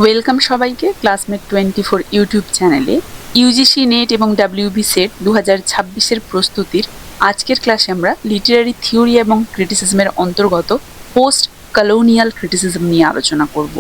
Welcome সবাইকে classmate 24 YouTube চ্যানেলে UGC net এবং ডাব্লিউবি সেট 2026-এর প্রস্তুতির আজকের ক্লাসে আমরা লিটারারি থিওরি এবং ক্রিটিসিজমের অন্তর্গত পোস্ট কলোনিয়াল ক্রিটিসিজম নিয়ে আলোচনা করব।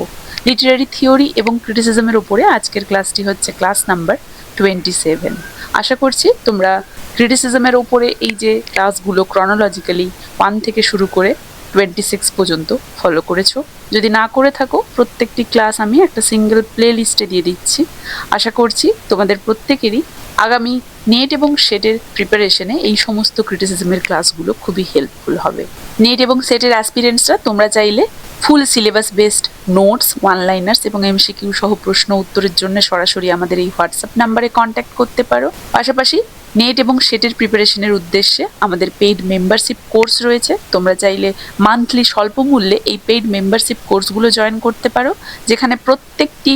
লিটারারি থিওরি এবং ক্রিটিসিজমের উপরে আজকের ক্লাসটি হচ্ছে ক্লাস নাম্বার 27। আশা করছি তোমরা ক্রিটিসিজমের উপরে এই যে ক্লাসগুলো ক্রনোলজিক্যালি 1 থেকে শুরু করে 26 পর্যন্ত ফলো করেছো। যদি না করে থাকো প্রত্যেকটি ক্লাস আমি একটা সিঙ্গেল প্লে লিস্টে দিয়ে দিচ্ছি। আশা করছি তোমাদের প্রত্যেকেরই আগামী নেট এবং সেটের প্রিপারেশনে এই সমস্ত ক্রিটিসিজমের ক্লাসগুলো খুবই হেল্পফুল হবে। নেট এবং সেটের অ্যাসপিরেন্টসরা তোমরা চাইলে full syllabus based notes, one liners এবং এমসিকিউ সহ প্রশ্ন উত্তরের জন্য সরাসরি আমাদের এই হোয়াটসঅ্যাপ নাম্বারে কন্ট্যাক্ট করতে পারো। পাশাপাশি নেট এবং সেটের প্রিপারেশনের উদ্দেশ্যে আমাদের পেইড মেম্বারশিপ কোর্স রয়েছে। তোমরা চাইলে মান্থলি স্বল্প মূল্যে এই পেইড মেম্বারশিপ কোর্সগুলো জয়েন করতে পারো, যেখানে প্রত্যেকটি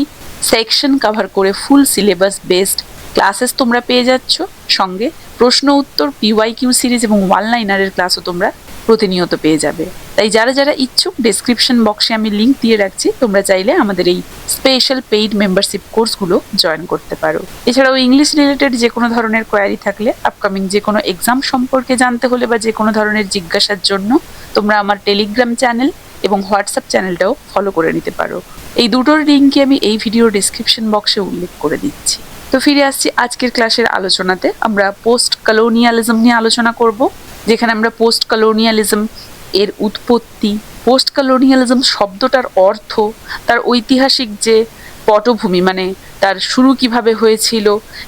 সেকশন কভার করে ফুল সিলেবাস বেসড ক্লাসেস তোমরা পেয়ে যাচ্ছ। সঙ্গে প্রশ্ন উত্তর, পিওয়াইকিউ সিরিজ এবং ওয়ান লাইনারের ক্লাসও তোমরা প্রতিনিয়ত পেয়ে যাবে। তাই যারা যারা ইচ্ছুক ডেসক্রিপশন বক্সে আমি লিঙ্ক দিয়ে রাখছি, তোমরা চাইলে আমাদের এই স্পেশাল পেইড মেম্বারশিপ কোর্সগুলো জয়েন করতে পারো। এছাড়াও ইংলিশ রিলেটেড যে কোনো ধরনের কোয়ারি থাকলে, আপকামিং যে কোনো এক্সাম সম্পর্কে জানতে হলে বা যে কোনো ধরনের জিজ্ঞাসার জন্য তোমরা আমার টেলিগ্রাম চ্যানেল এবং হোয়াটসঅ্যাপ চ্যানেলটাও ফলো করে নিতে পারো। এই দুটোর লিঙ্কই আমি এই ভিডিও ডেসক্রিপশন বক্সে উল্লেখ করে দিচ্ছি। তো ফিরে আসছি আজকের ক্লাসের আলোচনাতে। আমরা পোস্ট কলোনিয়ালিজম নিয়ে আলোচনা করব, যেখানে আমরা পোস্ট কলোনিয়ালিজম এর উৎপত্তি, পোস্ট কলোনিয়ালিজম শব্দটার অর্থ, তার ঐতিহাসিক যে পটভূমি মানে তার শুরু কিভাবে হয়েছিল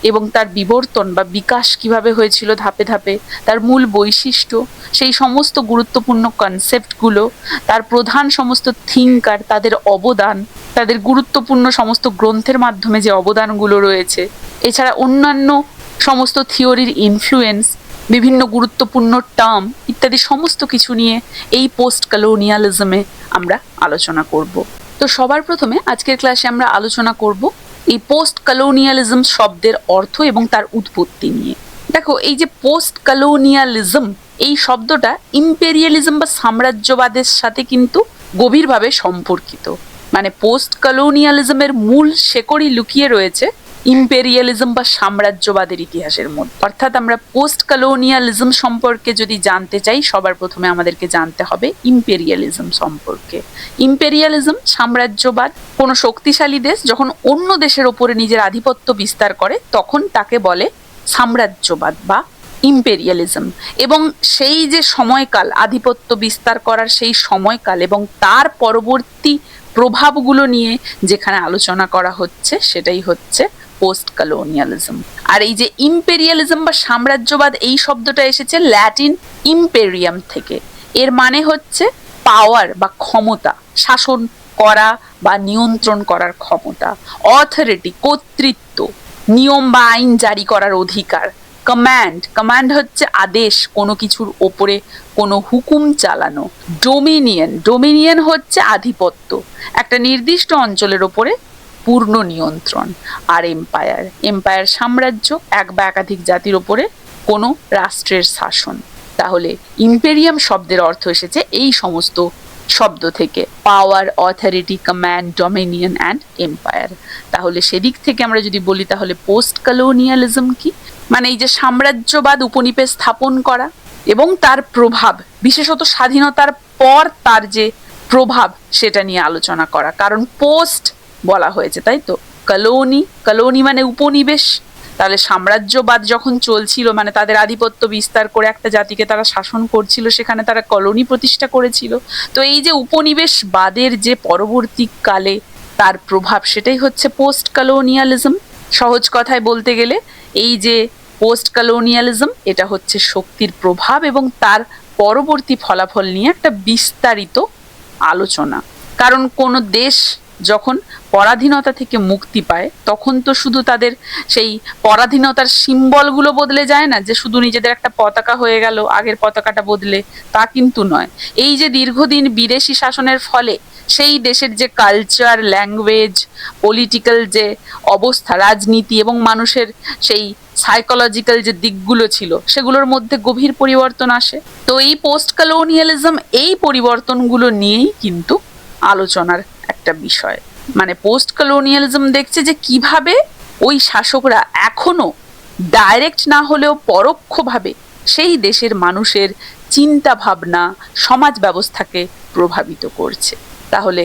এবং তার বিবর্তন বা বিকাশ কিভাবে হয়েছিল ধাপে ধাপে, তার মূল বৈশিষ্ট্য, সেই সমস্ত গুরুত্বপূর্ণ কনসেপ্টগুলো, তার প্রধান সমস্ত থিঙ্কার, তাদের অবদান, তাদের গুরুত্বপূর্ণ সমস্ত গ্রন্থের মাধ্যমে যে অবদানগুলো রয়েছে, এছাড়া অন্যান্য সমস্ত থিওরির ইনফ্লুয়েন্স, বিভিন্ন গুরুত্বপূর্ণ টার্ম ইত্যাদি সমস্ত কিছু নিয়ে এই পোস্ট কলোনিয়ালিজমে আমরা আলোচনা করব। তো সবার প্রথমে আজকের ক্লাসে আমরা আলোচনা করব এই পোস্ট কলোনিয়ালিজম শব্দের অর্থ এবং তার উৎপত্তি নিয়ে। দেখো, এই যে পোস্ট কলোনিয়ালিজম এই শব্দটা ইম্পেরিয়ালিজম বা সাম্রাজ্যবাদের সাথে কিন্তু গভীরভাবে সম্পর্কিত। মানে পোস্ট কলোনিয়ালিজমের মূল শেকড়ই লুকিয়ে রয়েছে ইম্পেরিয়ালিজম বা সাম্রাজ্যবাদের ইতিহাসের মধ্যে। অর্থাৎ আমরা পোস্ট কলোনিয়ালিজম সম্পর্কে যদি জানতে চাই, সবার প্রথমে আমাদেরকে জানতে হবে ইম্পেরিয়ালিজম সম্পর্কে। ইম্পেরিয়ালিজম সাম্রাজ্যবাদ। কোনো শক্তিশালী দেশ যখন অন্য দেশের ওপরে নিজের আধিপত্য বিস্তার করে তখন তাকে বলে সাম্রাজ্যবাদ বা ইম্পেরিয়ালিজম। এবং সেই যে সময়কাল, আধিপত্য বিস্তার করার সেই সময়কাল এবং তার পরবর্তী প্রভাবগুলো নিয়ে যেখানে আলোচনা করা হচ্ছে সেটাই হচ্ছে পোস্ট কলোনিয়ালিজম। আর এই যে ইম্পেরিয়ালিজম বা সাম্রাজ্যবাদ এই শব্দটা এসেছে ল্যাটিন ইম্পেরিয়াম থেকে। এর মানে হচ্ছে পাওয়ার বা ক্ষমতা, শাসন করা বা নিয়ন্ত্রণ করার ক্ষমতা, অথরিটি কর্তৃত্ব, নিয়ম বা আইন জারি করার অধিকার, কমান্ড, কমান্ড হচ্ছে আদেশ, কোনো কিছুর ওপরে কোনো হুকুম চালানো, ডোমিনিয়ন, ডোমিনিয়ন হচ্ছে আধিপত্য, একটা নির্দিষ্ট অঞ্চলের ওপরে পূর্ণ নিয়ন্ত্রণ। আর এম্পায়ার, এম্পায়ার সাম্রাজ্য, এক বা একাধিক জাতির ওপরে কোনো রাষ্ট্রের শাসন। তাহলে ইম্পেরিয়াম শব্দের অর্থ এসেছে এই সমস্ত শব্দ থেকে, power, authority, command, dominion and empire. তাহলে সেদিক থেকে আমরা যদি বলি তাহলে পোস্ট কলোনিয়ালিজম কি? মানে এই যে সাম্রাজ্যবাদ উপনিবেশ স্থাপন করা এবং তার প্রভাব, বিশেষত স্বাধীনতার পর তার যে প্রভাব সেটা নিয়ে আলোচনা করা। কারণ পোস্ট বলা হয়েছে, তাই তো। কলোনি, কলোনি মানে উপনিবেশ। তাহলে সাম্রাজ্যবাদ যখন চলছিল মানে তাদের আধিপত্য বিস্তার করে একটা জাতিকে তারা শাসন করছিল, সেখানে তারা কলোনি প্রতিষ্ঠা করেছিল। তো এই যে উপনিবেশবাদের যে পরবর্তীকালে তার প্রভাব, সেটাই হচ্ছে পোস্ট কলোনিয়ালিজম। সহজ কথায় বলতে গেলে এই যে পোস্ট কলোনিয়ালিজম, এটা হচ্ছে শক্তির প্রভাব এবং তার পরবর্তী ফলাফল নিয়ে একটা বিস্তারিত আলোচনা। কারণ কোনো দেশ যখন পরাধীনতা থেকে মুক্তি পায় তখন তো শুধু তাদের সেই পরাধীনতার সিম্বলগুলো বদলে যায় না, যে শুধু নিজেদের একটা পতাকা হয়ে গেল আগের পতাকাটা বদলে, তা কিন্তু নয়। এই যে দীর্ঘদিন বিদেশি শাসনের ফলে সেই দেশের যে কালচার, ল্যাঙ্গুয়েজ, পলিটিক্যাল যে অবস্থা, রাজনীতি এবং মানুষের সেই সাইকোলজিক্যাল যে দিকগুলো ছিল সেগুলোর মধ্যে গভীর পরিবর্তন আসে। তো এই পোস্ট কলোনিয়ালিজম এই পরিবর্তনগুলো নিয়েই কিন্তু আলোচনার একটা বিষয়। মানে পোস্ট কলোনিয়ালিজম দেখছে যে কিভাবে ওই শাসকরা এখনো ডাইরেক্ট না হলেও পরোক্ষভাবে সেই দেশের মানুষের চিন্তা ভাবনা, সমাজ ব্যবস্থাকে প্রভাবিত করছে। তাহলে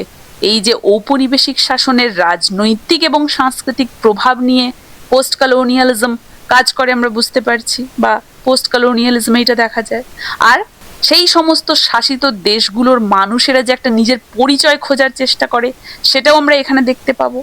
এই যে ঔপনিবেশিক শাসনের রাজনৈতিক এবং সাংস্কৃতিক প্রভাব নিয়ে পোস্ট কলোনিয়ালিজম কাজ করে আমরা বুঝতে পারছি, বা পোস্ট কলোনিয়ালিজমে এটা দেখা যায়। আর সেই সমস্ত শাসিত দেশগুলোর মানুষেরা যে একটা নিজের পরিচয় খোঁজার চেষ্টা করে, সেটাও আমরা এখানে দেখতে পাবো।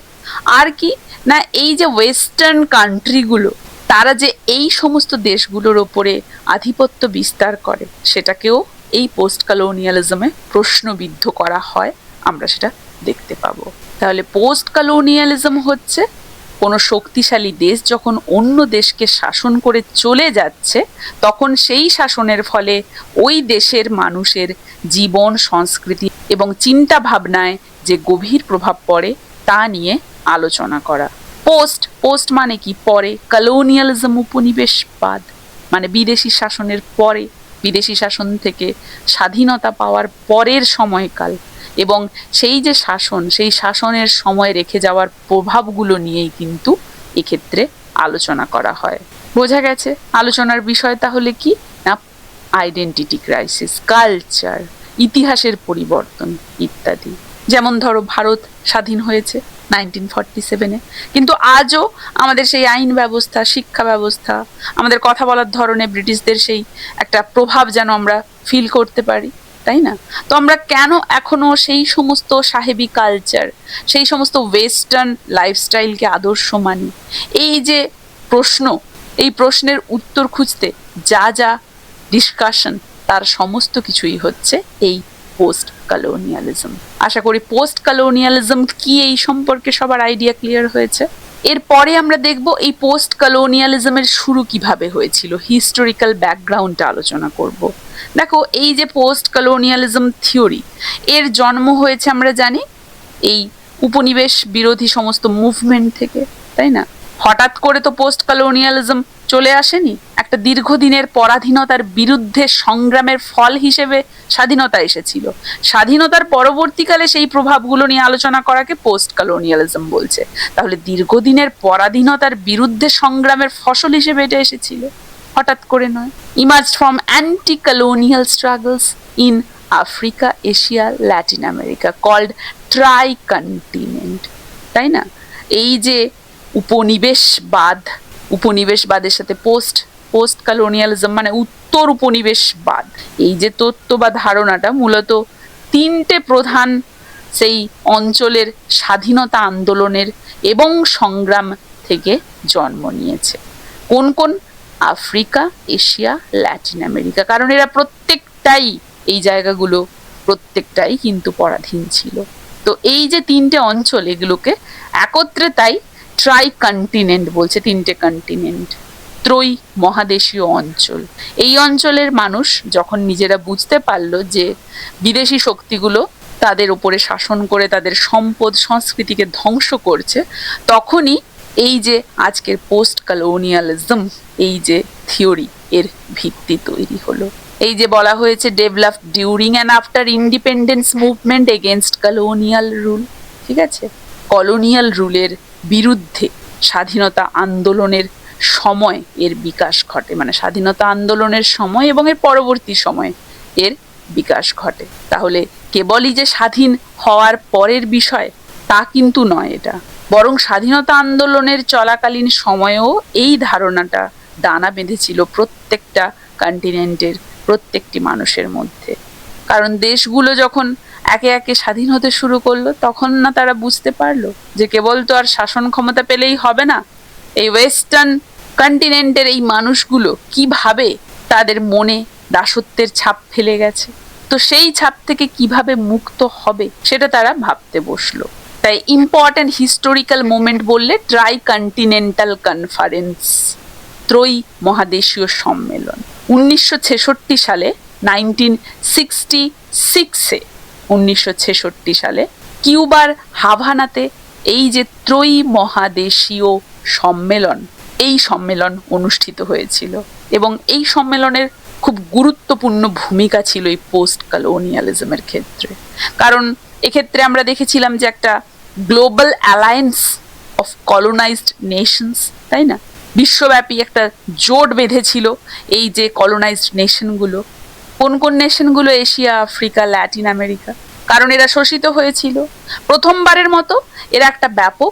আর কি না, এই যে ওয়েস্টার্ন কান্ট্রিগুলো, তারা যে এই সমস্ত দেশগুলোর ওপরে আধিপত্য বিস্তার করে, সেটাকেও এই পোস্ট কলোনিয়ালিজমে প্রশ্নবিদ্ধ করা হয়, আমরা সেটা দেখতে পাবো। তাহলে পোস্ট কলোনিয়ালিজম হচ্ছে কোনো শক্তিশালী দেশ যখন অন্য দেশকে শাসন করে চলে যাচ্ছে, তখন সেই শাসনের ফলে ওই দেশের মানুষের জীবন, সংস্কৃতি এবং চিন্তা ভাবনায় যে গভীর প্রভাব পড়ে তা নিয়ে আলোচনা করা। পোস্ট মানে কি? পরে। কলোনিয়ালিজম উপনিবেশবাদ মানে বিদেশি শাসনের পরে, বিদেশি শাসন থেকে স্বাধীনতা পাওয়ার পরের সময়কাল, এবং সেই যে শাসন, সেই শাসনের সময় রেখে যাওয়ার প্রভাবগুলো নিয়েই কিন্তু এক্ষেত্রে আলোচনা করা হয়। বোঝা গেছে আলোচনার বিষয় তাহলে কি না? আইডেন্টিটি ক্রাইসিস, কালচার, ইতিহাসের পরিবর্তন ইত্যাদি। যেমন ধরো ভারত স্বাধীন হয়েছে 1947-এ, কিন্তু আজও আমাদের সেই আইন ব্যবস্থা, শিক্ষা ব্যবস্থা, আমাদের কথা বলার ধরনে ব্রিটিশদের সেই একটা প্রভাব যেন আমরা ফিল করতে পারি, তাই না? তো আমরা কেন এখনো সেই সমস্ত সাহেবি কালচার, সেই সমস্ত ওয়েস্টার্ন লাইফস্টাইলকে আদর্শ মানি? এই যে প্রশ্ন, এই প্রশ্নের উত্তর খুঁজতে যা যা ডিসকাশন, তার সমস্ত কিছুই হচ্ছে এই পোস্ট কলোনিয়ালিজম। আশা করি পোস্ট কলোনিয়ালিজম কি এই সম্পর্কে সবার আইডিয়া ক্লিয়ার হয়েছে। এরপরে আমরা দেখব এই পোস্ট কলোনিয়ালিজমের শুরু কিভাবে হয়েছিল, হিস্টোরিক্যাল ব্যাকগ্রাউন্ডটা আলোচনা করব। দেখো, এই যে পোস্ট কলোনিয়ালিজম থিওরি, এর জন্ম হয়েছে আমরা জানি এই উপনিবেশ বিরোধী সমস্ত মুভমেন্ট থেকে, তাই না? হঠাৎ করে তো পোস্ট কলোনিয়ালিজম চলে আসেনি, একটা দীর্ঘদিনের পরাধীনতার বিরুদ্ধে সংগ্রামের ফল হিসেবে স্বাধীনতা এসেছিল। স্বাধীনতার পরবর্তীকালে সেই প্রভাবগুলো নিয়ে আলোচনা করাকে পোস্ট কলোনিয়ালিজম বলছে। তাহলে দীর্ঘদিনের পরাধীনতার বিরুদ্ধে সংগ্রামের ফসল হিসেবে এটা এসেছিল, হঠাৎ করে নয়। Emerged from anti colonial struggles in Africa, Asia, Latin America, called tricontinent, তাই না? এই যে উপনিবেশবাদের সাথে পোস্ট কলোনিয়ালিজম মানে উত্তর উপনিবেশবাদ, এই যে তত্ত্ব বা ধারণাটা মূলত তিনটে প্রধান সেই অঞ্চলের স্বাধীনতা আন্দোলনের এবং সংগ্রাম থেকে জন্ম নিয়েছে। কোন কোন? Africa, Asia, Latin America. কারণ এরা প্রত্যেকটাই, এই জায়গাগুলো প্রত্যেকটাই কিন্তু পরাধীন ছিল। তো এই যে তিনটে অঞ্চল, এগুলোকে একত্রে তাই ট্রাইকন্টিনেন্ট বলছে, তিনটে কন্টিনেন্ট, ত্রয়ী মহাদেশীয় অঞ্চল। এই অঞ্চলের মানুষ যখন নিজেরা বুঝতে পারলো যে বিদেশি শক্তিগুলো তাদের উপরে শাসন করে তাদের সম্পদ, সংস্কৃতিকে ধ্বংস করছে, তখনই এই যে আজকের পোস্ট কলোনিয়ালিজম, এই যে থিওরি, এর ভিত্তি তৈরি হলো। এই যে বলা হয়েছে develop during and after independence movement against colonial rule, ঠিক আছে? কলোনিয়াল রুলের বিরুদ্ধে স্বাধীনতা আন্দোলনের সময় এর বিকাশ ঘটে, মানে স্বাধীনতা আন্দোলনের সময় এবং এর পরবর্তী সময় এর বিকাশ ঘটে। তাহলে কেবলই যে স্বাধীন হওয়ার পরের বিষয় তা কিন্তু নয় এটা, বরং স্বাধীনতা আন্দোলনের চলাকালীন সময়েও এই ধারণাটা দানা বেঁধেছিল প্রত্যেকটা কন্টিনেন্টের প্রত্যেকটি মানুষের মধ্যে। কারণ দেশগুলো যখন একে একে স্বাধীন হতে শুরু করলো, তখন না তারা বুঝতে পারলো যে কেবল তো আর শাসন ক্ষমতা পেলেই হবে না, এই ওয়েস্টার্ন কন্টিনেন্টের এই মানুষগুলো কিভাবে তাদের মনে দাসত্বের ছাপ ফেলে গেছে, তো সেই ছাপ থেকে কিভাবে মুক্ত হবে সেটা তারা ভাবতে বসলো। তাই ইম্পর্টেন্ট হিস্টোরিক্যাল মোমেন্ট বললে ট্রাইকন্টিনেন্টাল কনফারেন্স, ত্রয়ী মহাদেশীয় সম্মেলন 1966 সালে, 1966 সালে কিউবার হাভানাতে এই যে ত্রয়ী মহাদেশীয় সম্মেলন, এই সম্মেলন অনুষ্ঠিত হয়েছিল। এবং এই সম্মেলনের খুব গুরুত্বপূর্ণ ভূমিকা ছিল এই পোস্ট কলোনিয়ালিজমের ক্ষেত্রে। কারণ এক্ষেত্রে আমরা দেখেছিলাম যে একটা global alliance of colonised Nations, তাই না? বিশ্বব্যাপী একটা জোট বেঁধেছিল এই যে কলোনাইজড নেশনগুলো। কোন কোন নেশনগুলো? Asia, Africa, Latin America. কারণ এরা শোষিত হয়েছিল। প্রথমবারের মতো এরা একটা ব্যাপক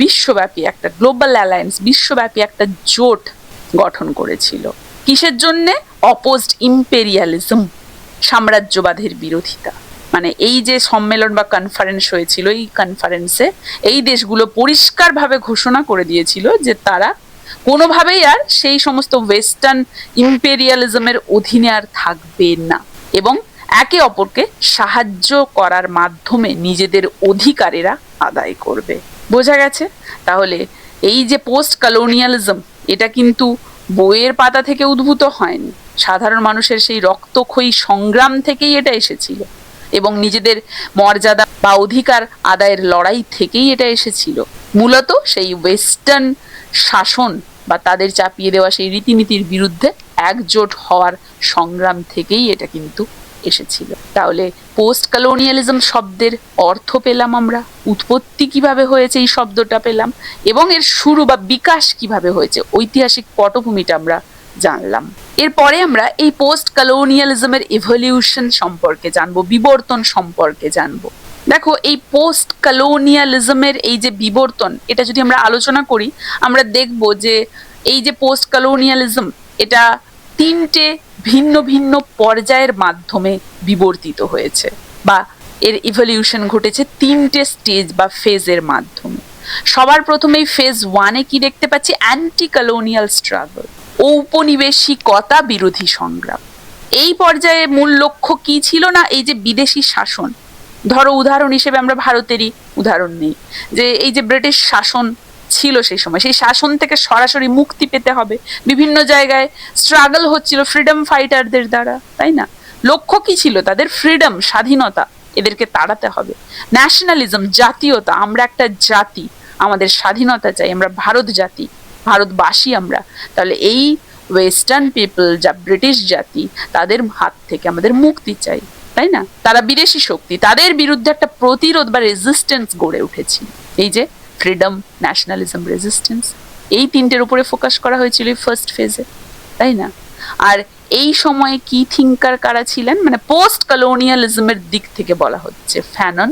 বিশ্বব্যাপী একটা গ্লোবাল অ্যালায়েন্স, বিশ্বব্যাপী একটা জোট গঠন করেছিল। কিসের জন্যে? অপোজড ইম্পেরিয়ালিজম, সাম্রাজ্যবাদের বিরোধিতা। মানে এই যে সম্মেলন বা কনফারেন্স হয়েছিল, এই কনফারেন্সে এই দেশগুলো পরিষ্কারভাবে ঘোষণা করে দিয়েছিল যে তারা কোনোভাবেই আর সেই সমস্ত ওয়েস্টার্ন ইম্পেরিয়ালিজমের অধীনে আর থাকবে না, এবং একে অপরকে সাহায্য করার মাধ্যমে নিজেদের অধিকারেরা আদায় করবে। বোঝা গেছে? তাহলে এই যে পোস্ট কলোনিয়ালিজম, এটা কিন্তু বইয়ের পাতা থেকে উদ্ভূত হয়নি, সাধারণ মানুষের সেই রক্তক্ষয়ী সংগ্রাম থেকেই এটা এসেছিল, এবং নিজেদের মর্যাদা বা অধিকার আদায়ের লড়াই থেকেই এটা এসেছিল। মূলত সেই ওয়েস্টার্ন শাসন বা তাদের চাপিয়ে দেওয়া সেই রীতিনীতির বিরুদ্ধে একজোট হওয়ার সংগ্রাম থেকেই এটা কিন্তু এসেছিল। তাহলে পোস্ট কলোনিয়ালিজম শব্দের অর্থ পেলাম আমরা, উৎপত্তি কিভাবে হয়েছে এই শব্দটা পেলাম, এবং এর শুরু বা বিকাশ কিভাবে হয়েছে, ঐতিহাসিক পটভূমিটা আমরা জানলাম। এরপরে আমরা এই পোস্ট কলোনিয়ালিজমের ইভলিউশন সম্পর্কে জানবো, বিবর্তন সম্পর্কে জানবো। দেখো, এই পোস্ট কলোনিয়ালিজমের এই যে বিবর্তন, এটা যদি আমরা আলোচনা করি, আমরা দেখব যে এই যে পোস্ট কলোনিয়ালিজম, এটা তিনটে ভিন্ন ভিন্ন পর্যায়ের মাধ্যমে বিবর্তিত হয়েছে, বা এর ইভলিউশন ঘটেছে তিনটে স্টেজ বা ফেজের মাধ্যমে। সবার প্রথমেই ফেজ 1-এ কি দেখতে পাচ্ছি? অ্যান্টি কলোনিয়াল স্ট্রাগল, ঔপনিবেশিকতা বিরোধী সংগ্রাম। এই পর্যায়ে মূল লক্ষ্য কি ছিল? না, এই যে বিদেশি শাসন, ধরো উদাহরণ হিসেবে আমরা ভারতেরই উদাহরণ নেই, যে এই যে ব্রিটিশ শাসন ছিল সেই সময়, সেই শাসন থেকে সরাসরি মুক্তি পেতে হবে। বিভিন্ন জায়গায় স্ট্রাগল হচ্ছিল ফ্রিডম ফাইটারদের দ্বারা, তাই না? লক্ষ্য কি ছিল তাদের? ফ্রিডম, স্বাধীনতা, এদেরকে তাড়াতে হবে। ন্যাশনালিজম, জাতীয়তা, আমরা একটা জাতি, আমাদের স্বাধীনতা চাই, আমরা ভারত জাতি, ভারতবাসী আমরা। তাহলে এই ওয়েস্টার্ন পিপল, যা ব্রিটিশ জাতি, তাদের হাত থেকে আমাদের মুক্তি চাই, তাই না? তারা বিদেশি শক্তি, তাদের বিরুদ্ধে একটা প্রতিরোধ বা রেজিস্ট্যান্স গড়ে উঠেছে। এই যে ফ্রিডম, ন্যাশনালিজম, রেজিস্ট্যান্স, এই তিনটের উপরে ফোকাস করা হয়েছিল ফার্স্ট ফেজে, তাই না? আর এই সময়ে কি থিঙ্কার কারা ছিলেন? মানে পোস্ট কলোনিয়ালিজমের দিক থেকে বলা হচ্ছে ফ্যানন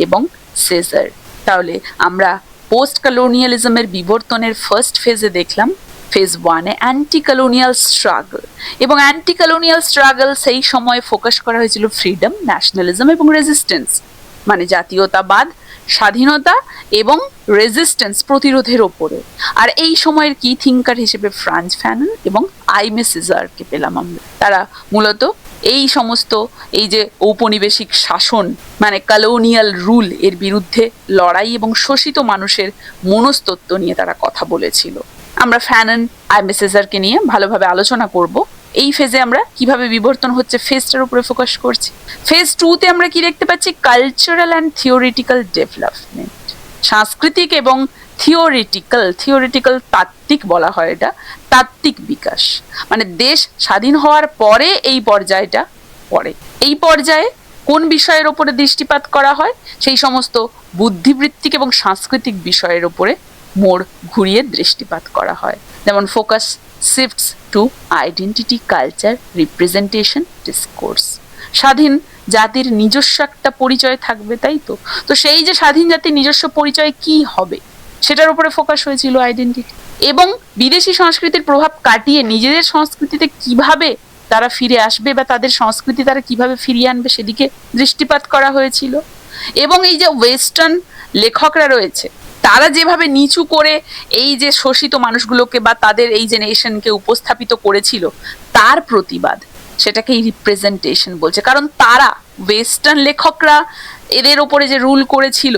এবং সেজার। তাহলে আমরা পোস্ট কলোনিয়ালিজমের বিবর্তনের ফার্স্ট ফেজে দেখলাম, ফেজ 1-এ অ্যান্টি কলোনিয়াল স্ট্রাগল, এবং অ্যান্টি কলোনিয়াল স্ট্রাগল সেই সময় ফোকাস করা হয়েছিল ফ্রিডম, ন্যাশনালিজম এবং রেজিস্ট্যান্স, মানে জাতীয়তাবাদ, স্বাধীনতা এবং রেজিস্ট্যান্স, প্রতিরোধের ওপরে। আর এই সময়ের কি থিঙ্কার হিসেবে ফ্রান্স ফ্যানন এবং আইমে সিজারকে পেলাম আমরা। তারা মূলত এই সমস্ত এই যে ঔপনিবেশিক শাসন, মানে কলোনিয়াল রুল, এর বিরুদ্ধে লড়াই এবং শোষিত মানুষের মনস্তত্ত্ব নিয়ে তারা কথা বলেছিল। আমরা ফ্যানন, আইমে সিজারকে নিয়ে ভালোভাবে আলোচনা করব। এই ফেজে আমরা কিভাবে বিবর্তন হচ্ছে ফেজটার উপরে ফোকাস করছি। ফেজ 2-তে আমরা কি দেখতে পাচ্ছি? কালচারাল অ্যান্ড থিওরিটিক্যাল ডেভেলপমেন্ট, সাংস্কৃতিক এবং থিওরিটিক্যাল তাত্ত্বিক বলা হয়, এটা তাত্ত্বিক বিকাশ। মানে দেশ স্বাধীন হওয়ার পরে এই পর্যায়টা পড়ে। এই পর্যায়ে কোন বিষয়ের ওপরে দৃষ্টিপাত করা হয়? সেই সমস্ত বুদ্ধিবৃত্তিক এবং সাংস্কৃতিক বিষয়ের ওপরে মোড় ঘুরিয়ে দৃষ্টিপাত করা হয়। যেমন focus shifts to identity, culture, representation, discourse. স্বাধীন জাতির নিজস্ব একটা পরিচয় থাকবে, তাই তো? তো সেই যে স্বাধীন জাতির নিজস্ব পরিচয় কি হবে, সেটার উপরে ফোকাস হয়েছিল আইডেন্টিটি। এবং বিদেশি সংস্কৃতির প্রভাব কাটিয়ে নিজেদের সংস্কৃতিতে কিভাবে তারা ফিরে আসবে, বা তাদের সংস্কৃতি তারা কিভাবে ফিরিয়ে আনবে, সেদিকে দৃষ্টিপাত করা হয়েছিল। এবং এই যে ওয়েস্টার্ন লেখকরা রয়েছে, তারা যেভাবে নিচু করে এই যে শোষিত মানুষগুলোকে বা তাদের এই যে নেশনকে উপস্থাপিত করেছিল, তার প্রতিবাদ, সেটাকেই রিপ্রেজেন্টেশন বলছে। কারণ তারা, ওয়েস্টার্ন লেখকরা এদের ওপরে যে রুল করেছিল,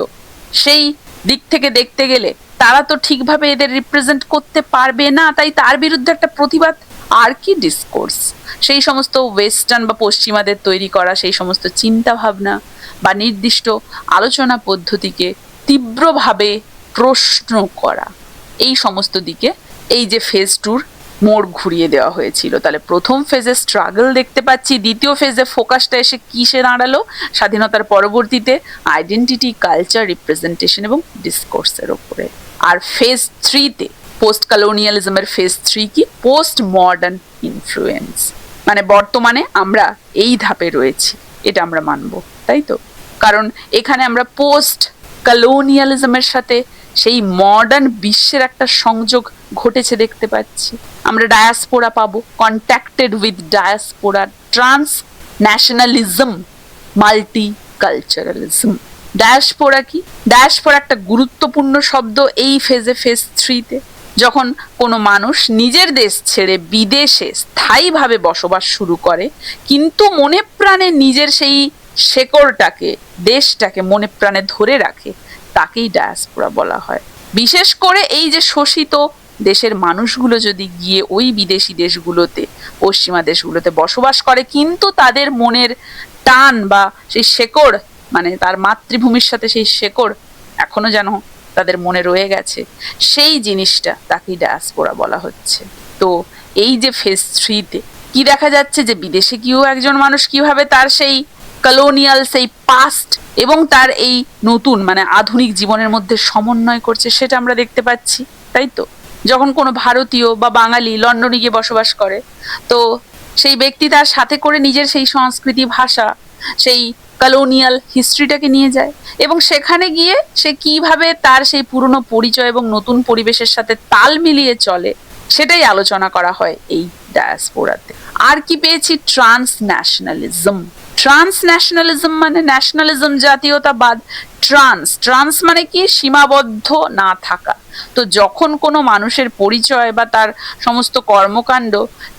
সেই দিক থেকে দেখতে গেলে তারা তো ঠিকভাবে এদের রিপ্রেজেন্ট করতে পারবে না, তাই তার বিরুদ্ধে একটা প্রতিবাদ। আর কি? ডিসকোর্স, সেই সমস্ত ওয়েস্টার্ন বা পশ্চিমাদের তৈরি করা সেই সমস্ত চিন্তা ভাবনা বা নির্দিষ্ট আলোচনা পদ্ধতিকে তীব্রভাবে প্রশ্ন করা, এই সমস্ত দিকে এই যে ফেজ 2-র মোড় ঘুরিয়ে দেওয়া হয়েছিল। তাহলে প্রথম ফেজে স্ট্রাগল দেখতে পাচ্ছি, দ্বিতীয় ফেজে ফোকাসটা এসে কিসে দাঁড়ালো, স্বাধীনতার পরবর্তীতে আইডেন্টিটি, কালচার, রিপ্রেজেন্টেশন এবং ডিসকোর্সের ওপরে। আর ফেজ থ্রিতে পোস্ট কলোনিয়ালিজমের ফেজ থ্রি কি, পোস্ট মডার্ন ইনফ্লুয়েন্স, মানে বর্তমানে আমরা এই ধাপে রয়েছি, এটা আমরা মানবো, তাই তো? কারণ এখানে আমরা পোস্ট কলোনিয়ালিজমের সাথে সেই মডার্ন বিশ্বের একটা সংযোগ ঘটেছে দেখতে পাচ্ছি। আমরা ডায়াসপোরা পাবো, contacted with diaspora, transnationalism, multiculturalism. Diaspora কি? ডায়াসপোরা একটা গুরুত্বপূর্ণ শব্দ এই ফেজে, ফেজ থ্রিতে। যখন কোনো মানুষ নিজের দেশ ছেড়ে বিদেশে স্থায়ীভাবে বসবাস শুরু করে, কিন্তু মনে প্রাণে নিজের সেই শেকড়টাকে, দেশটাকে মনে প্রাণে ধরে রাখে, তাকেই ডায়াসপোরা বলা হয়। বিশেষ করে এই যে শোষিত দেশের মানুষগুলো যদি গিয়ে ওই বিদেশি দেশগুলোতে, পশ্চিমা দেশগুলোতে বসবাস করে, কিন্তু তাদের মনের টান বা সেই শেকড়, মানে তার মাতৃভূমির সাথে সেই শেকড় এখনো যেন তাদের মনে রয়ে গেছে, সেই জিনিসটা তাকেই ডায়াসপোরা বলা হচ্ছে। তো এই যে ফেজ থ্রিতে কি দেখা যাচ্ছে, যে বিদেশে গিয়েও একজন মানুষ কিভাবে তার সেই কলোনিয়াল, সেই পাস্ট এবং তার এই নতুন মানে আধুনিক জীবনের মধ্যে সমন্বয় করছে, সেটা আমরা দেখতে পাচ্ছি, তাই তো? যখন কোনো ভারতীয় বা বাঙালি লন্ডনে গিয়ে বসবাস করে, তো সেই ব্যক্তি তার সাথে করে নিজের সেই সংস্কৃতি, ভাষা, সেই কলোনিয়াল হিস্ট্রিটাকে নিয়ে যায়, এবং সেখানে গিয়ে সে কিভাবে তার সেই পুরনো পরিচয় এবং নতুন পরিবেশের সাথে তাল মিলিয়ে চলে, সেটাই আলোচনা করা হয় এই ডায়াসপোরাতে। আর কি পেয়েছি? Trans nationalism. ট্রান্স ন্যাশনালিজম মানে ন্যাশনালিজম, জাতীয়তাবাদ। ট্রান্স, ট্রান্স মানে কি? সীমাবদ্ধ না থাকা। তো যখন কোনো মানুষের পরিচয় বা তার সমস্ত কর্মকাণ্ড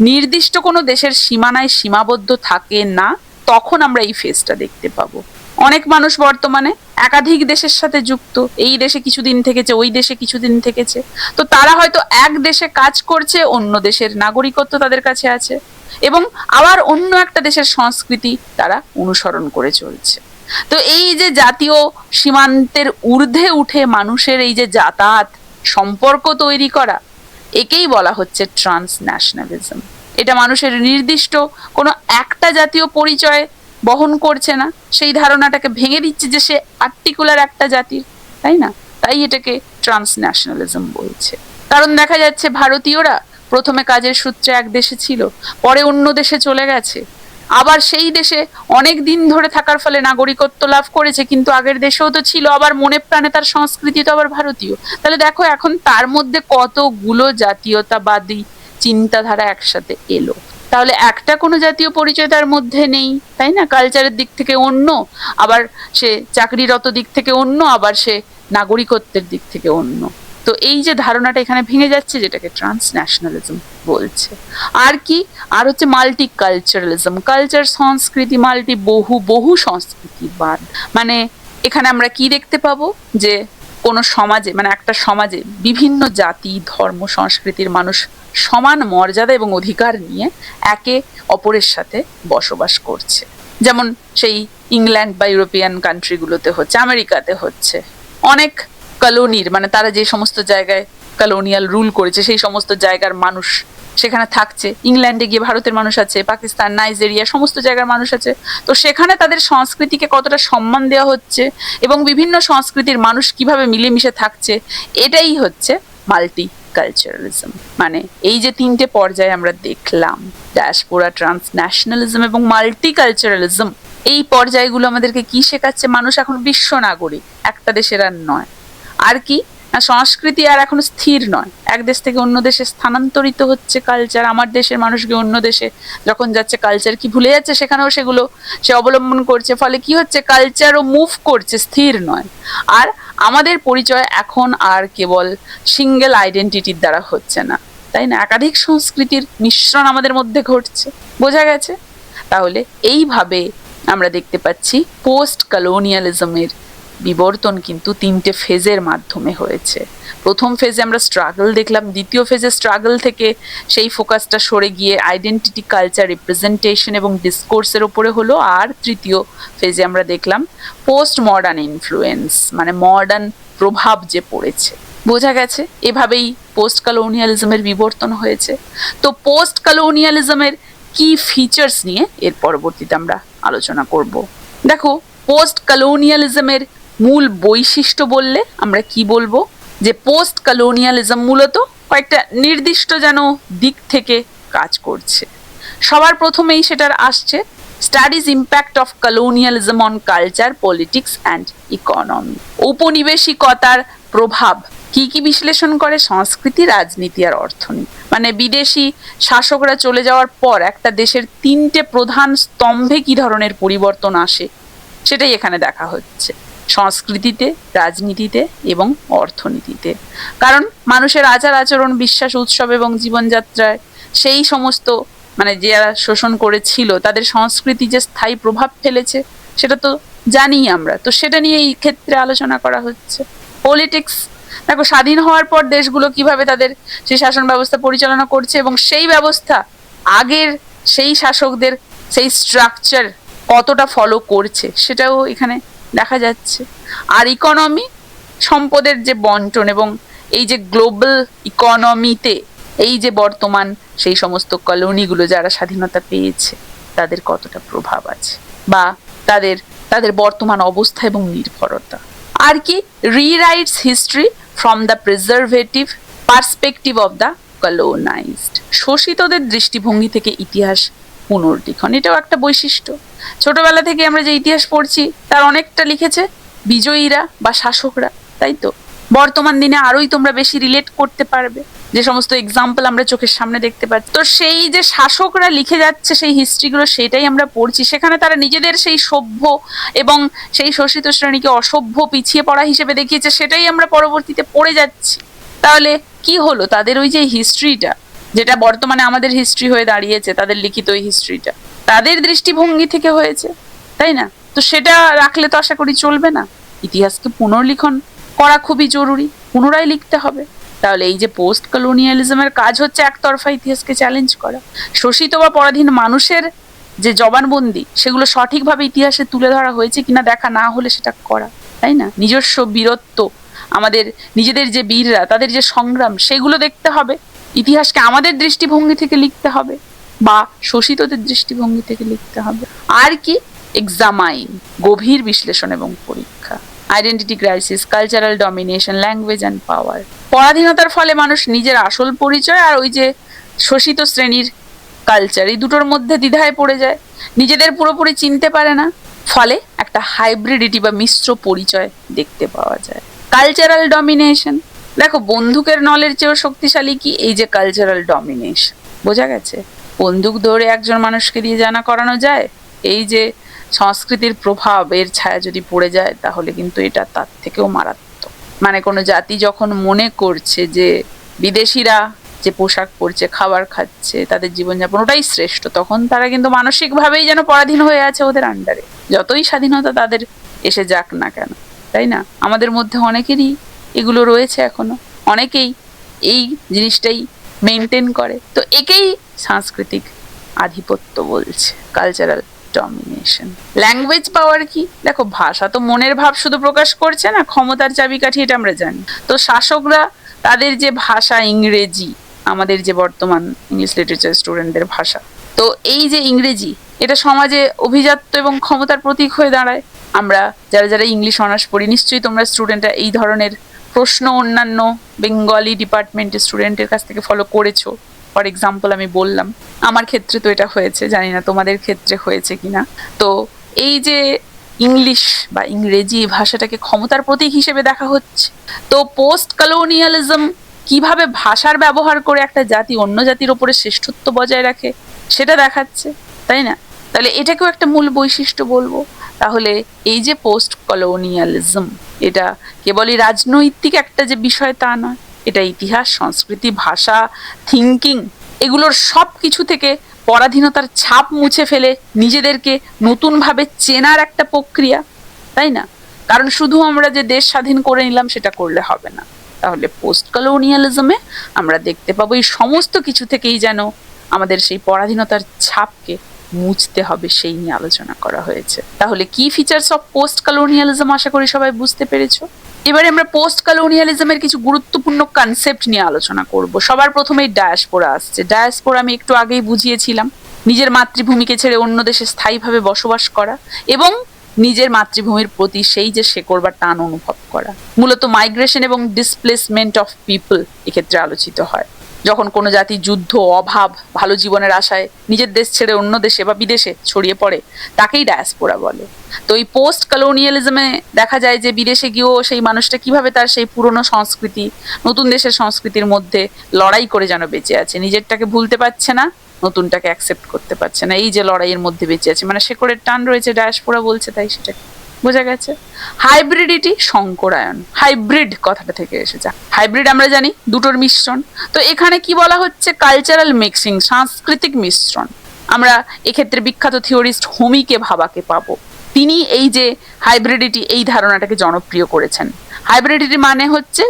নির্দিষ্ট কোনো দেশের সীমানায় সীমাবদ্ধ থাকে না, তখন আমরা এই ফেজটা দেখতে পাবো। অনেক মানুষ বর্তমানে একাধিক দেশের সাথে যুক্ত, এই দেশে কিছুদিন থেকেছে, ওই দেশে কিছুদিন থেকেছে, তো তারা হয়তো এক দেশে কাজ করছে, অন্য দেশের নাগরিকত্ব তাদের কাছে আছে, এবং আবার অন্য একটা দেশের সংস্কৃতি তারা অনুসরণ করে চলছে। তো এই যে জাতীয় সীমান্তের ঊর্ধ্বে উঠে মানুষের এই যে যাতায়াত, সম্পর্ক তৈরি করা, একেই বলা হচ্ছে ট্রান্স ন্যাশনালিজম। এটা মানুষের নির্দিষ্ট কোনো একটা জাতীয় পরিচয় বহন করছে না, সেই ধারণাটাকে ভেঙে দিচ্ছে যে সে পার্টিকুলার একটা জাতির, তাই না? তাই এটাকে ট্রান্স ন্যাশনালিজম বলছে। কারণ দেখা যাচ্ছে ভারতীয়রা প্রথমে কাজের সূত্রে এক দেশে ছিল, পরে অন্য দেশে চলে গেছে, আবার সেই দেশে অনেক দিন ধরে থাকার ফলে নাগরিকত্ব লাভ করেছে, কিন্তু আগের দেশেও তো ছিল, আবার মনে প্রাণে তার সংস্কৃতি তো আবার ভারতীয়। তাহলে দেখো এখন তার মধ্যে কতগুলো জাতীয়তাবাদী চিন্তাধারা একসাথে এলো। তাহলে একটা কোনো জাতীয় পরিচয় তার মধ্যে নেই, তাই না? কালচারের দিক থেকে অন্য, আবার সে চাকরিরত দিক থেকে অন্য, আবার সে নাগরিকত্বের দিক থেকে অন্য। তো এই যে ধারণাটা এখানে ভেঙে যাচ্ছে, যেটাকে ট্রান্স ন্যাশনালিজম বলছে। আর কি? আর হচ্ছে মাল্টি কালচারালিজম। কালচার, সংস্কৃতি, মাল্টি, বহু সংস্কৃতিবাদ। মানে এখানে আমরা কি দেখতে পাবো, যে কোনো সমাজে, মানে একটা সমাজে বিভিন্ন জাতি, ধর্ম, সংস্কৃতির মানুষ সমান মর্যাদা এবং অধিকার নিয়ে একে অপরের সাথে বসবাস করছে। যেমন সেই ইংল্যান্ড বা ইউরোপিয়ান কান্ট্রিগুলোতে হচ্ছে, আমেরিকাতে হচ্ছে, অনেক কলোনির, মানে তারা যে সমস্ত জায়গায় কলোনিয়াল রুল করেছে সেই সমস্ত জায়গার মানুষ সেখানে থাকছে। ইংল্যান্ডে গিয়ে ভারতের মানুষ আছে, পাকিস্তান, নাইজেরিয়া, সমস্ত জায়গার মানুষ আছে। তো সেখানে তাদের সংস্কৃতিকে কতটা সম্মান দেওয়া হচ্ছে এবং বিভিন্ন সংস্কৃতির মানুষ কিভাবে মিলেমিশে থাকছে, এটাই হচ্ছে মাল্টি কালচারালিজম। মানে এই যে তিনটে পর্যায়ে আমরা দেখলাম, ডায়াসপোরা, ট্রান্স ন্যাশনালিজম এবং মাল্টি কালচারালিজম, এই পর্যায়গুলো আমাদেরকে কি শেখাচ্ছে? মানুষ এখন বিশ্ব নাগরিক, একটা দেশের আর নয়। আর কি? সংস্কৃতি আর এখন স্থির নয়, এক দেশ থেকে অন্য দেশে স্থানান্তরিত হচ্ছে কালচার। আমার দেশের মানুষকে অন্য দেশে যখন যাচ্ছে, কালচার কি ভুলে যাচ্ছে, সেখানেও সেগুলো সে অবলম্বন করছে। ফলে কি হচ্ছে? কালচারও মুভ করছে, স্থির নয়। আর আমাদের পরিচয় এখন আর কেবল সিঙ্গেল আইডেন্টিটির দ্বারা হচ্ছে না, তাই না? একাধিক সংস্কৃতির মিশ্রণ আমাদের মধ্যে ঘটছে। বোঝা গেছে? তাহলে এইভাবে আমরা দেখতে পাচ্ছি পোস্ট কলোনিয়ালিজমের বিবর্তন কিন্তু তিনটে ফেজের মাধ্যমে হয়েছে। প্রথম ফেজে আমরা স্ট্রাগল দেখলাম, দ্বিতীয় ফেজে স্ট্রাগল থেকে সেই ফোকাসটা সরে গিয়ে আইডেন্টিটি, কালচার, রিপ্রেজেন্টেশন এবং ডিসকোর্সের ওপরে হলো। আর তৃতীয় ফেজে আমরা দেখলাম পোস্ট মডার্ন ইনফ্লুয়েন্স, মানে মডার্ন প্রভাব যে পড়েছে বোঝা গেছে এভাবেই পোস্ট কলোনিয়ালিজমের বিবর্তন হয়েছে। তো পোস্ট কলোনিয়ালিজমের কি ফিচার্স নিয়ে এর পরবর্তীতে আমরা আলোচনা করব। দেখো, পোস্ট কলোনিয়ালিজমের মূল বৈশিষ্ট্য বললে আমরা কি বলবো, যে পোস্ট কলোনিয়ালিজম মূলত কয়েকটা নির্দিষ্ট যেন দিক থেকে কাজ করছে। সবার প্রথমেই সেটার আসছে studies impact of colonialism on culture, politics and economy. ঔপনিবেশিকতার প্রভাব কি কি বিশ্লেষণ করে? সংস্কৃতি, রাজনীতি আর অর্থনীতি। মানে বিদেশি শাসকরা চলে যাওয়ার পর একটা দেশের তিনটে প্রধান স্তম্ভে কি ধরনের পরিবর্তন আসে সেটাই এখানে দেখা হচ্ছে, সংস্কৃতিতে, রাজনীতিতে এবং অর্থনীতিতে। কারণ মানুষের আচার আচরণ, বিশ্বাস, উৎসব এবং জীবনযাত্রায় সেই সমস্ত মানে যারা শোষণ করেছিল তাদের সংস্কৃতি যে স্থায়ী প্রভাব ফেলেছে সেটা তো জানি আমরা। তো সেটা নিয়ে এই ক্ষেত্রে আলোচনা করা হচ্ছে। পলিটিক্স, দেখো স্বাধীন হওয়ার পর দেশগুলো কিভাবে তাদের সেই শাসন ব্যবস্থা পরিচালনা করছে এবং সেই ব্যবস্থা আগের সেই শাসকদের সেই স্ট্রাকচার কতটা ফলো করছে সেটাও এখানে দেখা যাচ্ছে। আর ইকোনমি, সম্পদের যে বন্টন এবং এই যে গ্লোবাল ইকোনমিতে এই যে বর্তমান সেই সমস্ত কলোনিগুলো যারা স্বাধীনতা পেয়েছে তাদের কতটা প্রভাব আছে বা তাদের তাদের বর্তমান অবস্থা এবং নির্ভরতা। আর কি, rewrites history from the preservative perspective of the colonised. শোষিতদের দৃষ্টিভঙ্গি থেকে ইতিহাস পুনর্লিখন, এটাও একটা বৈশিষ্ট্য। ছোটবেলা থেকে আমরা যে ইতিহাস পড়ছি তার অনেকটা লিখেছে বিজয়ীরা বা শাসকরা, তাই তো? বর্তমান দিনে আরোই তোমরা বেশি রিলেট করতে পারবে, যে সমস্ত এক্সাম্পল আমরা চোখের সামনে দেখতে পাচ্ছি। তো সেই যে শাসকরা লিখে যাচ্ছে সেই হিস্ট্রিগুলো, সেটাই আমরা পড়ছি। সেখানে তারা নিজেদের সেই সভ্য এবং সেই শোষিত শ্রেণীকে অসভ্য, পিছিয়ে পড়া হিসেবে দেখিয়েছে, সেটাই আমরা পরবর্তীতে পড়ে যাচ্ছি। তাহলে কি হলো, তাদের ওই যে হিস্ট্রিটা যেটা বর্তমানে আমাদের হিস্ট্রি হয়ে দাঁড়িয়েছে, তাদের লিখিত ওই হিস্ট্রিটা তাদের দৃষ্টিভঙ্গি থেকে হয়েছে, তাই না? তো সেটা রাখলে তো আশা করি চলবে না। ইতিহাসকে পুনর্লিখন করা খুবই জরুরি, পুনরায় লিখতে হবে। তাহলে এই যে পোস্ট কলোনিয়ালিজমের কাজ হচ্ছে একতরফা ইতিহাসকে চ্যালেঞ্জ করা, শোষিত বা পরাধীন মানুষের যে জবানবন্দি সেগুলো সঠিকভাবে ইতিহাসে তুলে ধরা হয়েছে কিনা দেখা, না হলে সেটা করা, তাই না? নিজস্ব বীরত্ব, আমাদের নিজেদের যে বীররা তাদের যে সংগ্রাম সেগুলো দেখতে হবে। ইতিহাসকে আমাদের দৃষ্টিভঙ্গি থেকে লিখতে হবে বা শোষিতদের দৃষ্টিভঙ্গি থেকে লিখতে হবে। আর কি, এক্সামাইন, গভীর বিশ্লেষণ এবং পরীক্ষা। Identity crisis, cultural domination, language and power. পরাধীনতার ফলে মানুষ নিজের আসল পরিচয় আর ওই যে শোষিত শ্রেণীর কালচার, এই দুটোর মধ্যে দ্বিধায় পড়ে যায়, নিজেদের পুরোপুরি চিনতে পারে না। ফলে একটা হাইব্রিডিটি বা মিশ্র পরিচয় দেখতে পাওয়া যায়। কালচারাল ডমিনেশন, দেখো বন্দুকের নলের চেয়েও শক্তিশালী কি এই যে কালচারাল ডমিনেশন। বোঝা গেছে, বন্দুক ধরে একজন মানুষকে দিয়ে জানা করানো যায়, এই যে সংস্কৃতির প্রভাব এর ছায়া যদি পড়ে যায় তাহলে কিন্তু এটা তার থেকেও মারাত্মক। মানে কোনো জাতি যখন মনে করছে যে বিদেশিরা যে পোশাক পরছে, খাবার খাচ্ছে, তাদের জীবনযাপন ওটাই শ্রেষ্ঠ, তখন তারা কিন্তু মানসিকভাবেই যেন পরাধীন হয়ে আছে ওদের আন্ডারে, যতই স্বাধীনতা তাদের এসে যাক না কেন, তাই না? আমাদের মধ্যে অনেকেরই এগুলো রয়েছে এখনো, অনেকেই এই জিনিসটাই মেনটেন করে। তো একেই সাংস্কৃতিক আধিপত্য বলছে, কালচারাল ডমিনেশন। ল্যাঙ্গুয়েজ পাওয়ার কি, দেখো ভাষা তো মনের ভাব শুধু প্রকাশ করছে না, ক্ষমতার চাবিকাঠি, এটা আমরা জানি। তো শাসকরা তাদের যে ভাষা ইংরেজি, আমাদের যে বর্তমান ইংলিশ লিটারেচার স্টুডেন্টদের ভাষা, তো এই যে ইংরেজি এটা সমাজে অভিজাত্য এবং ক্ষমতার প্রতীক হয়ে দাঁড়ায়। আমরা যারা যারা ইংলিশ অনার্স পড়ি, নিশ্চয়ই তোমরা স্টুডেন্টরা এই ধরনের প্রশ্ন অন্যান্য বেঙ্গলি ডিপার্টমেন্টের স্টুডেন্টের কাছ থেকে ফলো করেছো। ফর এক্সাম্পল আমি বললাম, আমার ক্ষেত্রে তো এটা হয়েছে, জানি না তোমাদের ক্ষেত্রে হয়েছে কিনা। তো এই যে ইংলিশ বা ইংরেজি ভাষাটাকে ক্ষমতার প্রতীক হিসেবে দেখা হচ্ছে। তো পোস্ট কলোনিয়ালিজম কিভাবে ভাষার ব্যবহার করে একটা জাতি অন্য জাতির ওপরে শ্রেষ্ঠত্ব বজায় রাখে সেটা দেখাচ্ছে, তাই না? তাহলে এটাকেও একটা মূল বৈশিষ্ট্য বলবো। তাহলে এই যে পোস্ট কলোনিয়ালিজম, এটা কেবলই রাজনৈতিক একটা যে বিষয় তা নয়, এটা ইতিহাস, সংস্কৃতি, ভাষা, থিঙ্কিং, এগুলোর সব কিছু থেকে পরাধীনতার ছাপ মুছে ফেলে নিজেদেরকে নতুনভাবে চেনার একটা প্রক্রিয়া, তাই না? কারণ শুধু আমরা যে দেশ স্বাধীন করে নিলাম সেটা করলে হবে না। তাহলে পোস্ট কলোনিয়ালিজমে আমরা দেখতে পাবো এই সমস্ত কিছু থেকেই যেন আমাদের সেই পরাধীনতার ছাপকে মুছতে হবে, সেই নিয়ে আলোচনা করা হয়েছে। তাহলে কি ফিচার্স অফ পোস্ট কলোনিয়ালিজম আশা করি সবাই বুঝতে পেরেছো। এবারে আমরা পোস্ট কলোনিয়ালিজমের কিছু গুরুত্বপূর্ণ কনসেপ্ট নিয়ে আলোচনা করব। সবার প্রথমেই ডায়াসপোরা আসছে। ডায়াসপোরা আমি একটু আগেই বুঝিয়েছিলাম, নিজের মাতৃভূমিকে ছেড়ে অন্য দেশে স্থায়ীভাবে বসবাস করা এবং নিজের মাতৃভূমির প্রতি সেই যে শেকড় বা টান অনুভব করা। মূলত মাইগ্রেশন এবং ডিসপ্লেসমেন্ট অফ পিপল এক্ষেত্রে আলোচিত হয়। যখন কোনো জাতি যুদ্ধ, অভাব, ভালো জীবনের আশায় নিজের দেশ ছেড়ে অন্য দেশে বা বিদেশে ছড়িয়ে পড়ে, তাকেই ডায়াসপোরা বলে। তো এই পোস্ট কলোনিয়ালিজমে দেখা যায় যে বিদেশে গিয়েও সেই মানুষটা কিভাবে তার সেই পুরনো সংস্কৃতি নতুন দেশের সংস্কৃতির মধ্যে লড়াই করে যেন বেঁচে আছে, নিজেরটাকে ভুলতে পারছে না, নতুনটাকে অ্যাকসেপ্ট করতে পারছে না, এই যে লড়াইয়ের মধ্যে বেঁচে আছে, মানে শেকড়ের টান রয়েছে, ডায়াসপোরা বলছে তাই সেটাকে। বোঝা গেছে? হাইব্রিডিটি, সংকরায়ন, হাইব্রিড কথাটা থেকে এসেছে। হাইব্রিড আমরা জানি দুটোর মিশ্রণ। তো এখানে কি বলা হচ্ছে? কালচারাল মিক্সিং, সাংস্কৃতিক মিশ্রণ। আমরা এক্ষেত্রে বিখ্যাত থিওরিস্ট হোমিকে ভাবাকে পাবো। তিনি এই যে হাইব্রিডিটি এই ধারণাটাকে জনপ্রিয় করেছেন। হাইব্রিডিটি মানে হচ্ছে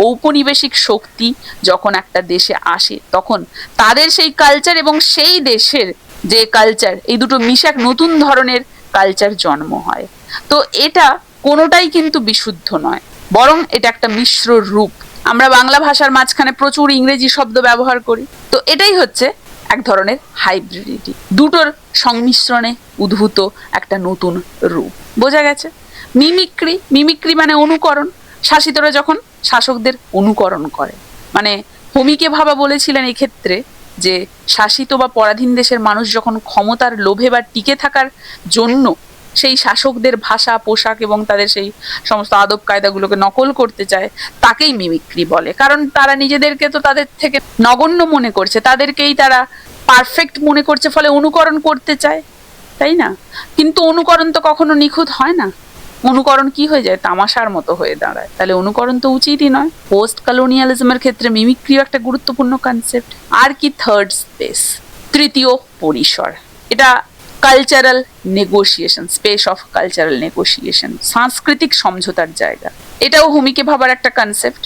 ঔপনিবেশিক শক্তি যখন একটা দেশে আসে তখন তাদের সেই কালচার এবং সেই দেশের যে কালচার, এই দুটো মিশে এক নতুন ধরনের কালচার জন্ম হয়। তো এটা কোনোটাই কিন্তু বিশুদ্ধ নয়, বরং এটা একটা মিশ্র রূপ। আমরা বাংলা ভাষার মাঝখানে প্রচুর ইংরেজি শব্দ ব্যবহার করি, তো এটাই হচ্ছে এক ধরনের হাইব্রিডিটি, দুটোর সংমিশ্রণে উদ্ভূত একটা নতুন রূপ। বোঝা গেছে? মিমিক্রি, মিমিক্রি মানে অনুকরণ। শাসিতরা যখন শাসকদের অনুকরণ করে, মানে হোমিকে ভাবা বলেছিলেন এক্ষেত্রে যে শাসিত বা পরাধীন দেশের মানুষ যখন ক্ষমতার লোভে বা টিকে থাকার জন্য সেই শাসকদের ভাষা, পোশাক এবং তাদের সেই সমস্ত আদব কায়দাগুলোকে নকল করতে চায়, তাকেই মিমিক্রি বলে। কারণ তারা নিজেদেরকে তো তাদের থেকে নগণ্য মনে করছে, তাদেরকেই তারা পারফেক্ট মনে করছে, ফলে অনুকরণ করতে চায়, তাই না? কিন্তু অনুকরণ তো কখনো নিখুঁত হয় না। অনুকরণ কি হয়ে যায়? তামাশার মতো হয়ে দাঁড়ায়। তাহলে অনুকরণ তো উচিতই নয়। পোস্ট কলোনিয়ালিজমের ক্ষেত্রে মিমিক্রিও একটা গুরুত্বপূর্ণ কনসেপ্ট। আর কি? থার্ড স্পেস, তৃতীয় পরিসর। এটা cultural negotiation, space of cultural negotiation, সাংস্কৃতিক সমঝোতার জায়গা। এটাও হোমিকে ভাবার একটা কনসেপ্ট।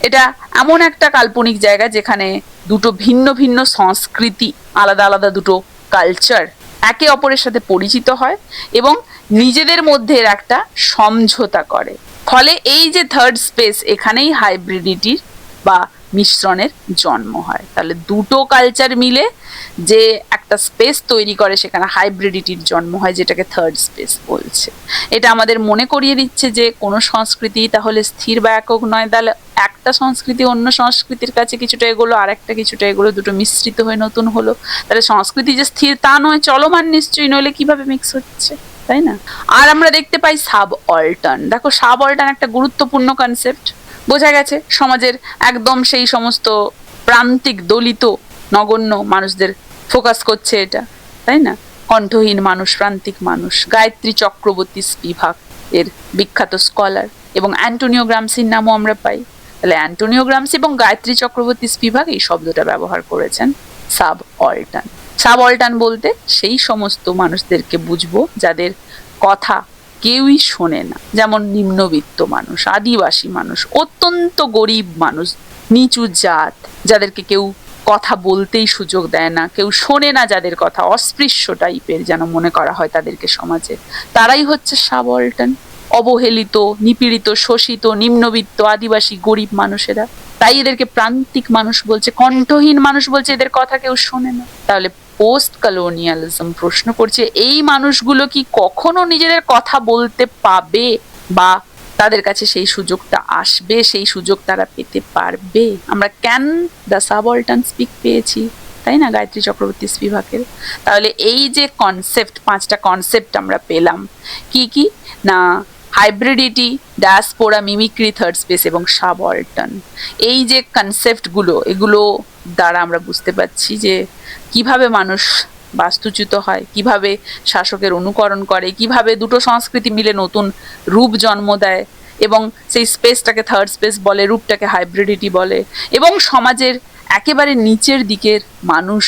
এটা এমন একটা কাল্পনিক জায়গা যেখানে দুটো ভিন্ন ভিন্ন সংস্কৃতি, আলাদা আলাদা দুটো কালচার একে অপরের সাথে পরিচিত হয় এবং নিজেদের মধ্যে একটা সমঝোতা করে। ফলে এই যে থার্ড স্পেস, এখানেই হাইব্রিডিটির বা মিশ্রণের জন্ম হয়। তাহলে দুটো কালচার মিলে যে একটা স্পেস তৈরি করে, সেখানে হাইব্রিডিটির জন্ম হয়, যেটাকে থার্ড স্পেস বলছে। এটা আমাদের মনে করিয়ে দিচ্ছে যে কোনো সংস্কৃতি তাহলে স্থির বা একক নয়। তাহলে একটা সংস্কৃতি অন্য সংস্কৃতির কাছে কিছুটা এগোলো, আর একটা কিছুটা এগোলো, দুটো মিশ্রিত হয়ে নতুন হলো। তাহলে সংস্কৃতি যে স্থির তা নয়, চলমান নিশ্চয়ই, নইলে কিভাবে মিক্স হচ্ছে, তাই না? আর আমরা দেখতে পাই সাব অল্টার্ন। দেখো, সাব অল্টার্ন একটা গুরুত্বপূর্ণ কনসেপ্ট। বোঝা গেছে সমাজের একদম সেই সমস্ত প্রান্তিক, দলিত, নগণ্য মানুষদের ফোকাস করছে এটা, তাই না? কণ্ঠহীন মানুষ, প্রান্তিক মানুষ। গায়ত্রী চক্রবর্তী স্পিভাক এর বিখ্যাত স্কলার, এবং অ্যান্টোনিও গ্রামসির নামও আমরা পাই। তাহলে অ্যান্টোনিও গ্রামসি এবং গায়ত্রী চক্রবর্তী স্পিভাক এই শব্দটা ব্যবহার করেছেন, সাব অল্টার্ন। সাব অল্টার্ন বলতে সেই সমস্ত মানুষদেরকে বুঝবো যাদের কথা কেউই শোনে না, যেমন নিম্নবিত্ত মানুষ, আদিবাসী মানুষ, অত্যন্ত গরিব মানুষ, নিচু জাত, যাদেরকে কেউ কথা বলতেই সুযোগ দেয় না, কেউ শোনে না, যাদের কথা অস্পৃশ্য টাইপের যেন মনে করা হয় তাদেরকে সমাজে, তারাই হচ্ছে সাবঅল্টার্ন। অবহেলিত, নিপীড়িত, শোষিত, নিম্নবিত্ত, আদিবাসী, গরিব মানুষেরা, তাই এদেরকে প্রান্তিক মানুষ বলছে, কণ্ঠহীন মানুষ বলছে, এদের কথা কেউ শোনে না। তাহলে পোস্ট কলোনিয়ালিজম প্রশ্ন করছে, এই মানুষগুলো কি কখনো নিজেদের কথা বলতে পাবে, বা তাদের কাছে সেই সুযোগটা আসবে, সেই সুযোগ তারা পেতে পারবে? আমরা ক্যান দ্য সাবঅল্টার্ন স্পিক পেয়েছি, তাই না, গায়ত্রী চক্রবর্তী স্পিভাকের। তাহলে এই যে কনসেপ্ট, 5টা কনসেপ্ট আমরা পেলাম, কি কি না, হাইব্রিডিটি, ডায়াসপোরা, মিমিক্রি, থার্ড স্পেস এবং সাবঅল্টার্ন। এই যে কনসেপ্টগুলো, এগুলো দ্বারা আমরা বুঝতে পারছি যে কিভাবে মানুষ বাস্তুচ্যুত হয়, কিভাবে শাসকের অনুকরণ করে, কিভাবে দুটো সংস্কৃতি মিলে নতুন রূপ জন্ম দেয়, এবং সেই স্পেসটাকে থার্ড স্পেস বলে, রূপটাকে হাইব্রিডিটি বলে, এবং সমাজের একেবারে নিচের দিকের মানুষ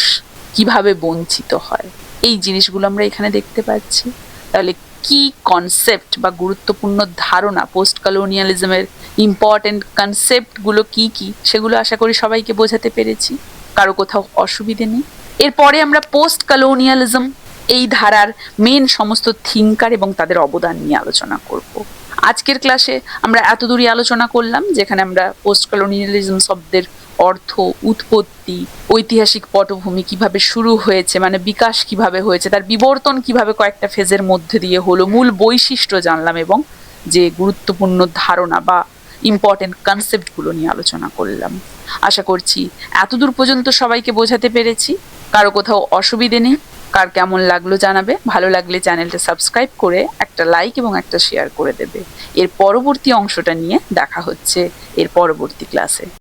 কিভাবে বঞ্চিত হয়। এই জিনিসগুলো আমরা এখানে দেখতে পাচ্ছি। তাহলে কি কনসেপ্ট বা গুরুত্বপূর্ণ ধারণা, পোস্ট কলোনিয়ালিজমের ইম্পর্টেন্ট কনসেপ্টগুলো কি কি, সেগুলো আশা করি সবাইকে বোঝাতে পেরেছি, কারো কোথাও অসুবিধে নেই। এরপরে আমরা পোস্ট কলোনিয়ালিজম এই ধারার মেন সমস্ত থিঙ্কার এবং তাদের অবদান নিয়ে আলোচনা করব। আজকের ক্লাসে আমরা এতদূরই আলোচনা করলাম, যেখানে আমরা পোস্ট কলোনিয়ালিজম শব্দের অর্থ, উৎপত্তি, ঐতিহাসিক পটভূমি কিভাবে শুরু হয়েছে, মানে বিকাশ কিভাবে হয়েছে, তার বিবর্তন কিভাবে কয়েকটা ফেজের মধ্যে দিয়ে হলো, মূল বৈশিষ্ট্য জানলাম এবং যে গুরুত্বপূর্ণ ধারণা বা ইম্পর্টেন্ট কনসেপ্টগুলো নিয়ে আলোচনা করলাম। আশা করছি এতদূর পর্যন্ত সবাইকে বোঝাতে পেরেছি। কারো কোথাও অসুবিধে নেই। কার কেমন লাগলো জানাবে। ভালো লাগলে চ্যানেলটা সাবস্ক্রাইব করে একটা লাইক এবং একটা শেয়ার করে দেবে। এর পরবর্তী অংশটা নিয়ে দেখা হচ্ছে এর পরবর্তী ক্লাসে।